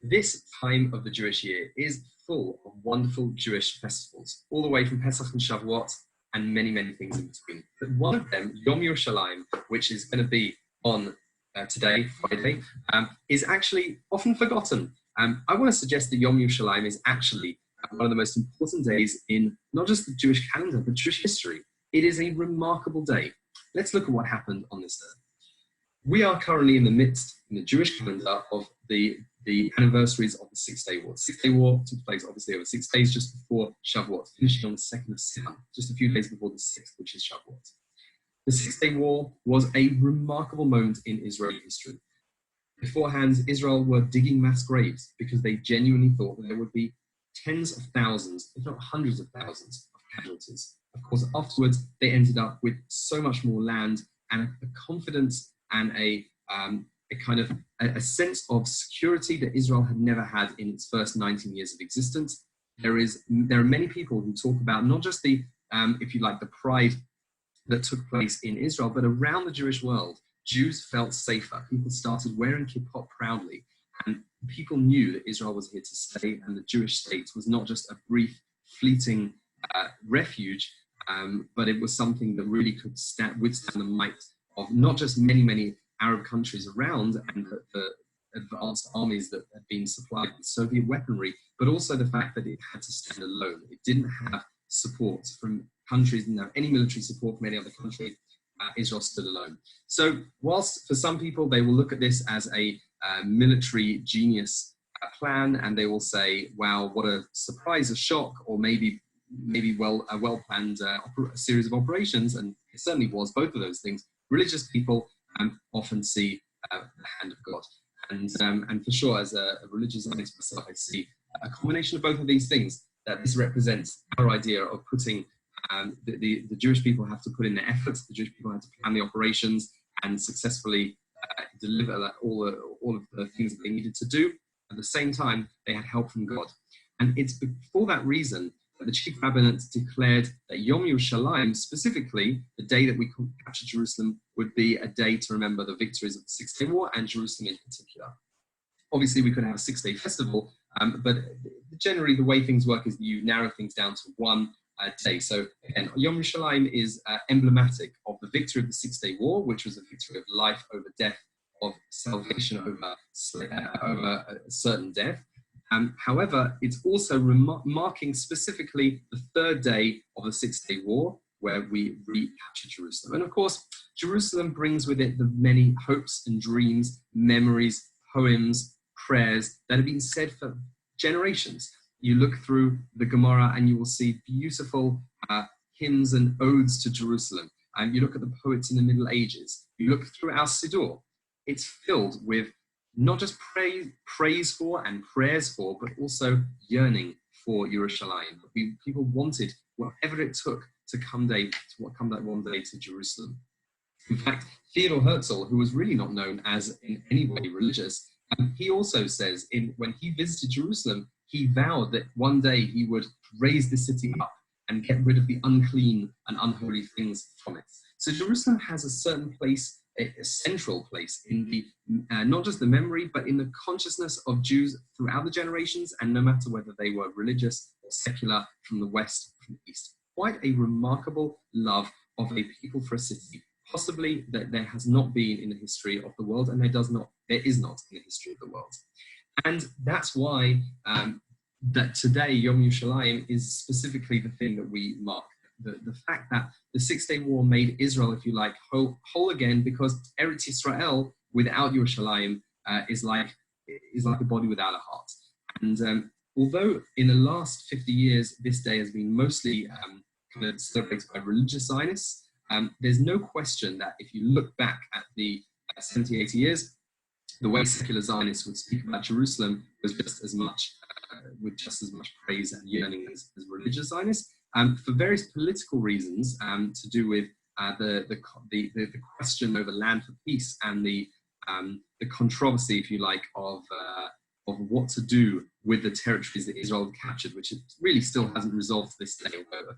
This time of the Jewish year is full of wonderful Jewish festivals, all the way from Pesach and Shavuot and many, many things in between. But one of them, Yom Yerushalayim, which is going to be on today, Friday, is actually often forgotten. I want to suggest that Yom Yerushalayim is actually one of the most important days in not just the Jewish calendar, but Jewish history. It is a remarkable day. Let's look at what happened on this day. We are currently in the midst, in the Jewish calendar, of the anniversaries of the Six-Day War. The Six-Day War took place, obviously, over 6 days just before Shavuot, finishing on the 2nd of Sivan, just a few days before the 6th, which is Shavuot. The Six-Day War was a remarkable moment in Israeli history. Beforehand, Israel were digging mass graves because they genuinely thought that there would be tens of thousands, if not hundreds of thousands, of casualties. Of course, afterwards, they ended up with so much more land and a confidence and a sense of security that Israel had never had in its first 19 years of existence. There are many people who talk about not just the, if you like, the pride that took place in Israel, but around the Jewish world. Jews felt safer. People started wearing kippot proudly, and people knew that Israel was here to stay, and the Jewish state was not just a brief, fleeting refuge, but it was something that really could withstand the might of not just many, many Arab countries around and the advanced armies that had been supplied with Soviet weaponry, but also the fact that it had to stand alone. It didn't have support from countries, didn't have any military support from any other country. Israel stood alone. So whilst for some people they will look at this as a military genius plan, and they will say, wow, what a surprise, a shock, or maybe a well-planned series of operations, and it certainly was both of those things. Religious people often see the hand of God. And for sure, as a religious Zionist myself, I see a combination of both of these things, that this represents our idea of putting the Jewish people have to put in the efforts, the Jewish people have to plan the operations and successfully deliver all of the things that they needed to do. At the same time, they had help from God. And it's for that reason that the chief rabbinate declared that Yom Yerushalayim, specifically the day that we captured Jerusalem, would be a day to remember the victories of the Six-Day War and Jerusalem in particular. Obviously, we could have a 6-day festival, but generally the way things work is you narrow things down to one day. So again, Yom Yerushalayim is emblematic of the victory of the Six-Day War, which was a victory of life over death, of salvation over a certain death. However, it's also marking specifically the 3rd day of the Six-Day War, where we recaptured Jerusalem. And of course, Jerusalem brings with it the many hopes and dreams, memories, poems, prayers that have been said for generations. You look through the Gemara and you will see beautiful hymns and odes to Jerusalem. And you look at the poets in the Middle Ages. You look through our Siddur. It's filled with not just praise for and prayers for, but also yearning for Yerushalayim. People wanted whatever it took to come that one day to Jerusalem. In fact, Theodor Herzl, who was really not known as in any way religious, he also says when he visited Jerusalem, he vowed that one day he would raise the city up and get rid of the unclean and unholy things from it. So Jerusalem has a certain place, a central place in the not just the memory, but in the consciousness of Jews throughout the generations, and no matter whether they were religious or secular, from the west or from the east. Quite a remarkable love of a people for a city, possibly that there has not been in the history of the world, and there is not in the history of the world. And that's why that today, Yom Yerushalayim, is specifically the thing that we mark. The fact that the Six-Day War made Israel, if you like, whole again, because Eretz Yisrael without Yerushalayim is like a body without a heart. And although in the last 50 years, this day has been mostly kind of celebrated by religious Zionists, there's no question that if you look back at the 70, 80 years, the way secular Zionists would speak about Jerusalem was just as much, with just as much praise and yearning as religious Zionists. For various political reasons, to do with the question over land for peace and the controversy, if you like, of what to do with the territories that Israel had captured, which it really still hasn't resolved to this day. Although,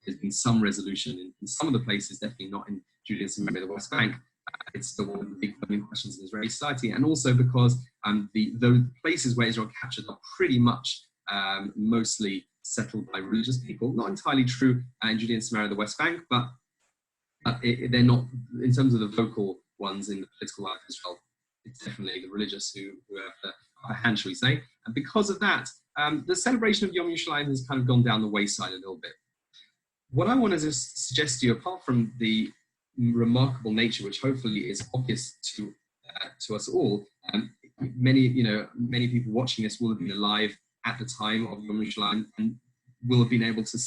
there's been some resolution in some of the places, definitely not in Judea and Samaria, the West Bank. it's still one of the big burning questions in Israeli society, and also because the places where Israel captured are pretty much mostly settled by religious people. Not entirely true in Judea and Samaria, the West Bank, but they're not, in terms of the vocal ones in the political life of Israel, it's definitely the religious who have the upper hand, shall we say. And because of that, the celebration of Yom Yerushalayim has kind of gone down the wayside a little bit. What I want to just suggest to you, apart from the remarkable nature, which hopefully is obvious to us all, many people watching this will have been alive at the time of Yom Yerushalayim and will have been able to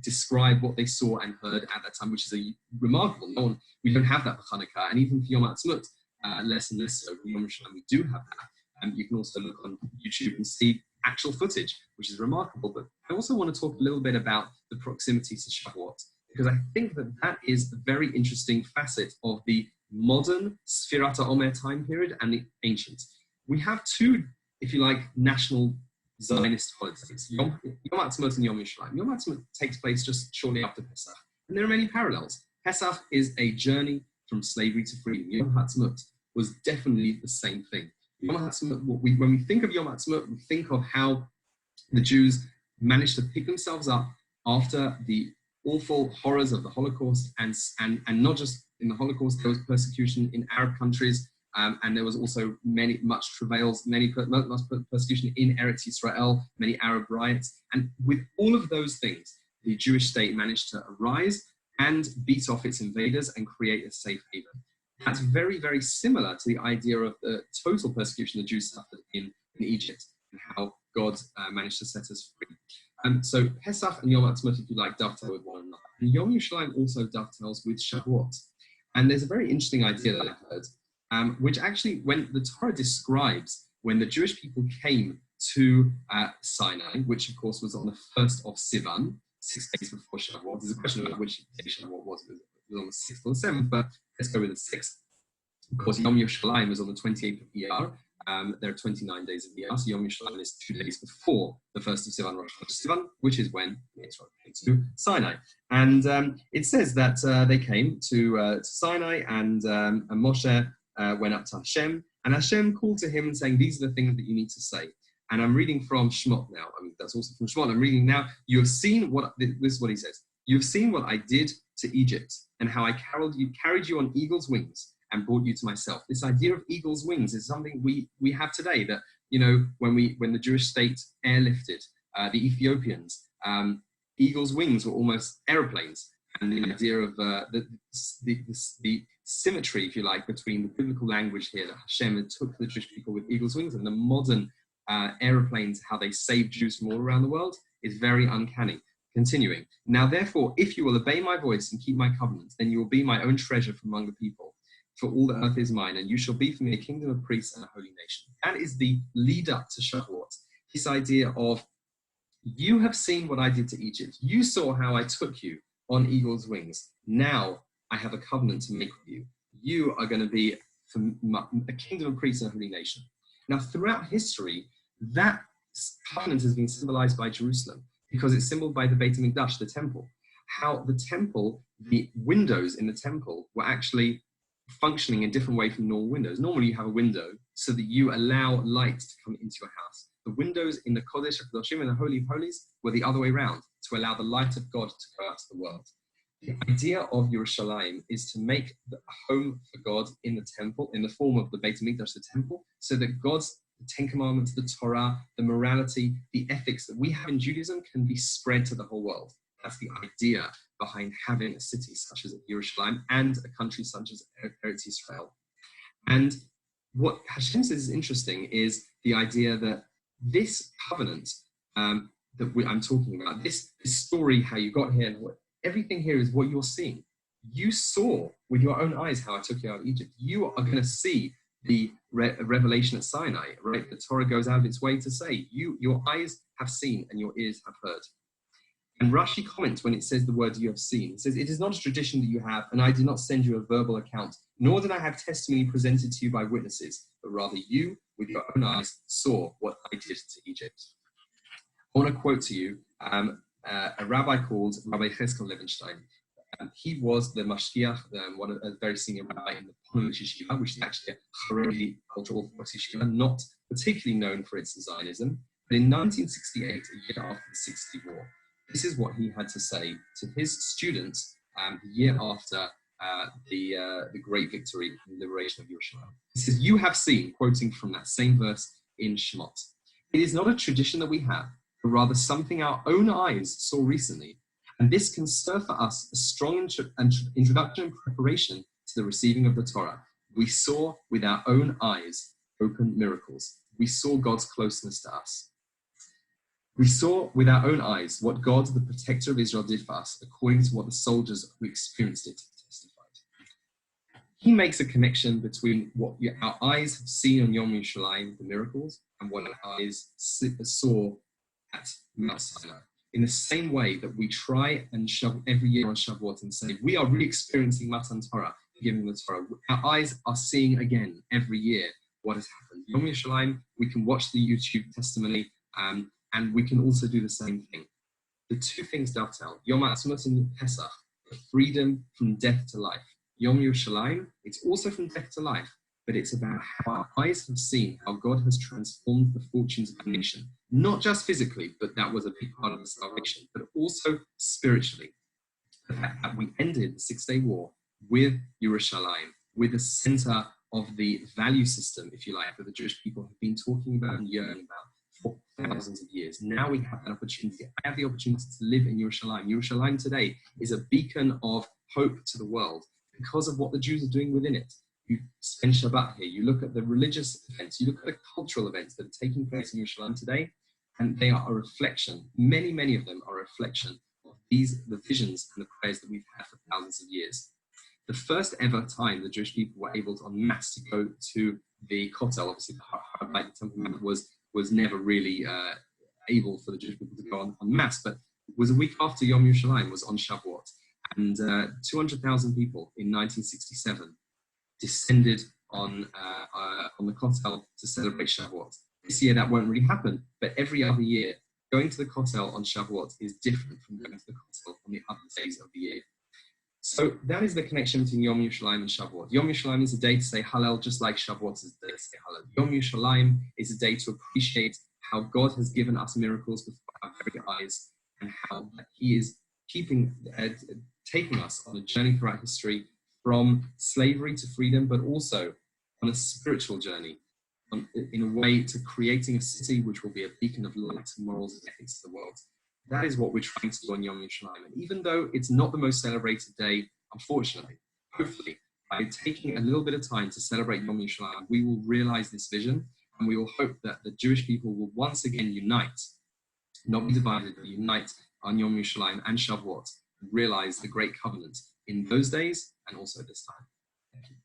describe what they saw and heard at that time, which is remarkable. We don't have that for Hanukkah, and even for Yom Ha'atzmaut, less and less so. For Yom Yerushalayim, we do have that. You can also look on YouTube and see actual footage, which is remarkable. But I also want to talk a little bit about the proximity to Shavuot, because I think that is a very interesting facet of the modern Sfirat HaOmer time period and the ancient. We have two, if you like, national Zionist holidays, Yom Ha'atzmaut and Yom Yerushalayim. Yom Ha'atzmaut takes place just shortly after Pesach, and there are many parallels. Pesach is a journey from slavery to freedom. Yom Ha'atzmaut was definitely the same thing. Yom Ha'atzmaut, when we think of Yom Ha'atzmaut, we think of how the Jews managed to pick themselves up after the awful horrors of the Holocaust, and not just in the Holocaust, there was persecution in Arab countries, and there was also much persecution in Eretz Yisrael, many Arab riots. And with all of those things, the Jewish state managed to arise and beat off its invaders and create a safe haven. That's very, very similar to the idea of the total persecution the Jews suffered in Egypt, and how God managed to set us free. So Pesach and Yom Ha'atzmaut, if you like, dovetail with one another. And Yom Yerushalayim also dovetails with Shavuot. And there's a very interesting idea that I've heard, which actually, when the Torah describes when the Jewish people came to Sinai, which of course was on the 1st of Sivan, 6 days before Shavuot. There's a question about which day Shavuot was. It was on the 6th or the 7th, but let's go with the 6th. Of course, Yom Yerushalayim is on the 28th of Iyar. There are 29 days of Iyar, so Yom Yerushalayim is 2 days before the 1st of Sivan, Rosh Sivan, which is when Israel came to Sinai. And it says that they came to Sinai, and Moshe went up to Hashem, and Hashem called to him and saying, these are the things that you need to say. And I'm reading from Shemot now. I mean, that's also from Shemot. I'm reading now. You have seen this is what he says. You have seen what I did to Egypt, and how I carried you on eagle's wings and brought you to myself. This idea of eagle's wings is something we have today, that, when the Jewish state airlifted the Ethiopians, eagle's wings were almost aeroplanes. And the idea of the symmetry, if you like, between the biblical language here that Hashem took the Jewish people with eagle's wings, and the modern aeroplanes, how they save Jews from all around the world, is very uncanny. Continuing. Now, therefore, if you will obey my voice and keep my covenant, then you will be my own treasure from among the people. For all the earth is mine, and you shall be for me a kingdom of priests and a holy nation. That is the lead up to Shavuot. This idea of, you have seen what I did to Egypt. You saw how I took you on eagle's wings. Now I have a covenant to make with you. You are going to be a kingdom of priests and a holy nation. Now, throughout history, that covenant has been symbolized by Jerusalem, because it's symbolized by the Beit HaMikdash, the temple. How the temple, the windows in the temple were actually functioning in a different way from normal windows. Normally you have a window so that you allow light to come into your house. The windows in the Kodesh HaKadoshim and the Holy of Holies were the other way around, to allow the light of God to go out to the world. The idea of Yerushalayim is to make a home for God in the temple, in the form of the Beit HaMikdash, the temple, so that God's the Ten Commandments, the Torah, the morality, the ethics that we have in Judaism can be spread to the whole world. That's the idea behind having a city such as Yerushalayim and a country such as Eretz Yisrael. And what Hashem says is interesting is the idea that this covenant I'm talking about, this story, how you got here, and everything here is what you're seeing. You saw with your own eyes how I took you out of Egypt. You are going to see the revelation at Sinai, right? The Torah goes out of its way to say, your eyes have seen and your ears have heard. And Rashi comments when it says the word you have seen. It says, it is not a tradition that you have, and I did not send you a verbal account, nor did I have testimony presented to you by witnesses, but rather you, with your own eyes, saw what I did to Egypt. I want to quote to you a rabbi called Rabbi Cheskel Levenstein. He was the mashgiach, a very senior rabbi in the Polish yeshiva, which is actually a Haredi ultra-Orthodox yeshiva, not particularly known for its Zionism. But in 1968, a year after the 60 War, this is what he had to say to his students the year after the great victory and liberation of Yerushalayim. He says, "You have seen," quoting from that same verse in Shemot, "it is not a tradition that we have, but rather something our own eyes saw recently. And this can serve for us a strong introduction and preparation to the receiving of the Torah. We saw with our own eyes open miracles. We saw God's closeness to us. We saw with our own eyes what God, the protector of Israel, did for us, according to what the soldiers who experienced it testified." He makes a connection between what our eyes have seen on Yom Yerushalayim, the miracles, and what our eyes saw at Mount Sinai. In the same way that we try and every year on Shavuot and say, we are re-experiencing Matan Torah, giving the Torah. Our eyes are seeing again every year what has happened. Yom Yerushalayim, we can watch the YouTube testimony, and we can also do the same thing. The two things dovetail. Yom Ha'atzmaut and Pesach, the freedom from death to life. Yom Yerushalayim, it's also from death to life, but it's about how our eyes have seen how God has transformed the fortunes of our nation. Not just physically, but that was a big part of the salvation, but also spiritually. The fact that we ended the Six-Day War with Yerushalayim, with the center of the value system, if you like, that the Jewish people have been talking about and yearning about for thousands of years. Now we have an opportunity. I have the opportunity to live in Yerushalayim. Yerushalayim today is a beacon of hope to the world because of what the Jews are doing within it. You spend Shabbat here, you look at the religious events, you look at the cultural events that are taking place in Yerushalayim today, and they are a reflection, many of them are a reflection of the visions and the prayers that we've had for thousands of years. The first ever time the Jewish people were able to en masse to go to the Kotel, obviously the Temple Mount was never really able for the Jewish people to go en masse, but it was a week after Yom Yerushalayim, was on Shavuot, and 200,000 people in 1967 descended on the Kotel to celebrate Shavuot. This year that won't really happen, but every other year, going to the Kotel on Shavuot is different from going to the Kotel on the other days of the year. So that is the connection between Yom Yerushalayim and Shavuot. Yom Yerushalayim is a day to say Hallel, just like Shavuot is a day to say Hallel. Yom Yerushalayim is a day to appreciate how God has given us miracles before our very eyes, and how He is taking us on a journey throughout history from slavery to freedom, but also on a spiritual journey, in a way to creating a city which will be a beacon of light, morals, and ethics to the world. That is what we're trying to do on Yom Yerushalayim. And even though it's not the most celebrated day, unfortunately, hopefully, by taking a little bit of time to celebrate Yom Yerushalayim, we will realize this vision, and we will hope that the Jewish people will once again unite, not be divided, but unite on Yom Yerushalayim and Shavuot, and realize the great covenant in those days and also this time. Thank you.